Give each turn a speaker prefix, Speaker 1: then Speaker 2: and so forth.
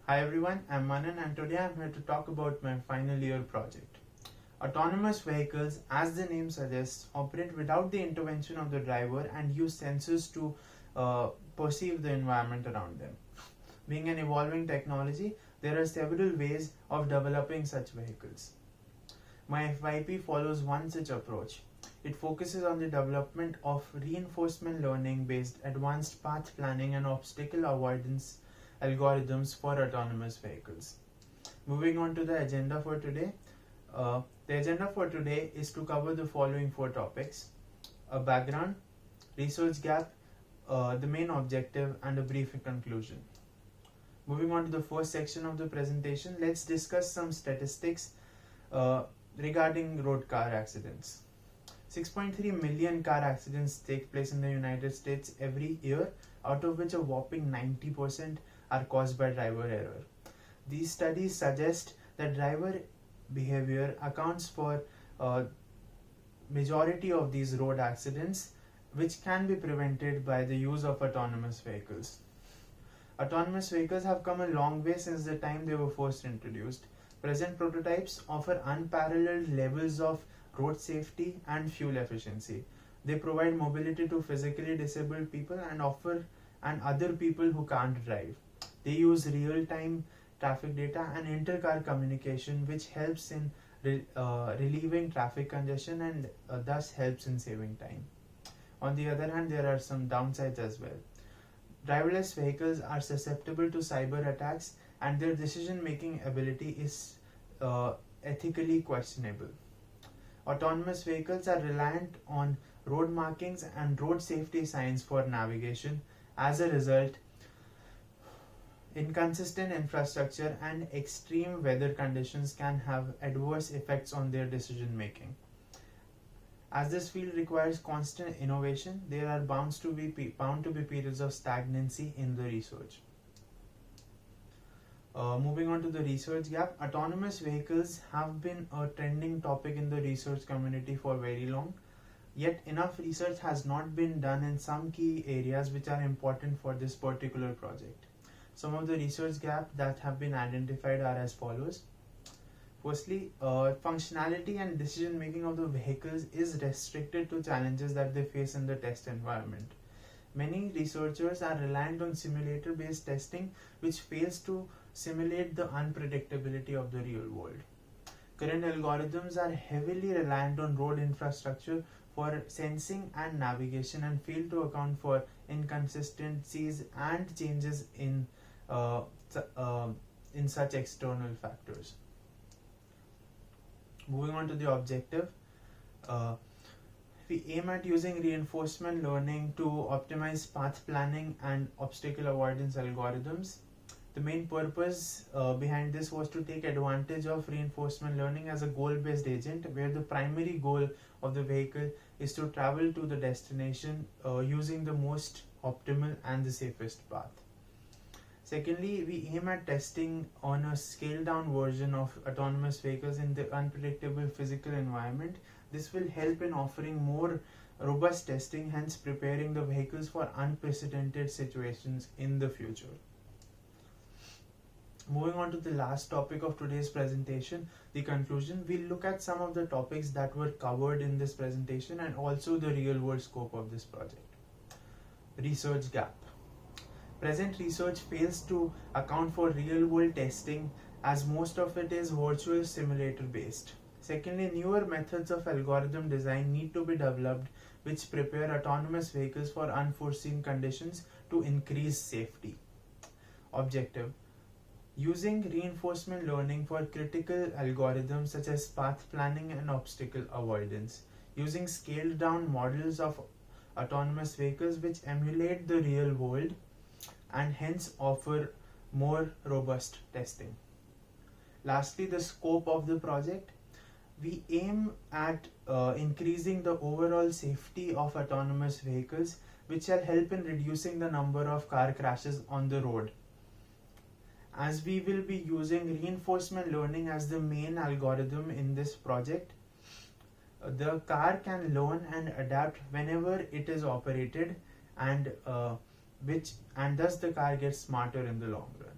Speaker 1: Hi everyone, I'm Mannan and today I'm here to talk about my final year project. Autonomous vehicles, as the name suggests, operate without the intervention of the driver and use sensors to perceive the environment around them. Being an evolving technology, there are several ways of developing such vehicles. My FYP follows one such approach. It focuses on the development of reinforcement learning based advanced path planning and obstacle avoidance algorithms for autonomous vehicles. Moving on to the agenda for today. The agenda for today is to cover the following four topics: a background, research gap, the main objective, and a brief conclusion. Moving on to the first section of the presentation, let's discuss some statistics regarding road car accidents. 6.3 million car accidents take place in the United States every year, out of which a whopping 90% are caused by driver error. These studies suggest that driver behavior accounts for majority of these road accidents, which can be prevented by the use of autonomous vehicles. Autonomous vehicles have come a long way since the time they were first introduced. Present prototypes offer unparalleled levels of road safety and fuel efficiency. They provide mobility to physically disabled people and other people who can't drive. They use real-time traffic data and inter-car communication, which helps in relieving traffic congestion and thus helps in saving time. On the other hand, there are some downsides as well. Driverless vehicles are susceptible to cyber attacks and their decision-making ability is ethically questionable. Autonomous vehicles are reliant on road markings and road safety signs for navigation. As a result, inconsistent infrastructure and extreme weather conditions can have adverse effects on their decision making. As this field requires constant innovation, there are bound to be periods of stagnancy in the research. Moving on to the research gap, autonomous vehicles have been a trending topic in the research community for very long, yet enough research has not been done in some key areas which are important for this particular project. Some of the research gaps that have been identified are as follows. Firstly, functionality and decision making of the vehicles is restricted to challenges that they face in the test environment. Many researchers are reliant on simulator-based testing, which fails to simulate the unpredictability of the real world. Current algorithms are heavily reliant on road infrastructure for sensing and navigation and fail to account for inconsistencies and changes in such external factors. Moving on to the objective, we aim at using reinforcement learning to optimize path planning and obstacle avoidance algorithms. The main purpose behind this was to take advantage of reinforcement learning as a goal-based agent, where the primary goal of the vehicle is to travel to the destination using the most optimal and the safest path. Secondly, we aim at testing on a scaled-down version of autonomous vehicles in the unpredictable physical environment. This will help in offering more robust testing, hence preparing the vehicles for unprecedented situations in the future. Moving on to the last topic of today's presentation, the conclusion, we'll look at some of the topics that were covered in this presentation and also the real-world scope of this project. Research gap. Present research fails to account for real-world testing as most of it is virtual simulator-based. Secondly, newer methods of algorithm design need to be developed which prepare autonomous vehicles for unforeseen conditions to increase safety. Objective. Using reinforcement learning for critical algorithms such as path planning and obstacle avoidance. Using scaled down models of autonomous vehicles which emulate the real world and hence offer more robust testing. Lastly, the scope of the project. We aim at increasing the overall safety of autonomous vehicles, which shall help in reducing the number of car crashes on the road. As we will be using reinforcement learning as the main algorithm in this project, the car can learn and adapt whenever it is operated, and thus the car gets smarter in the long run.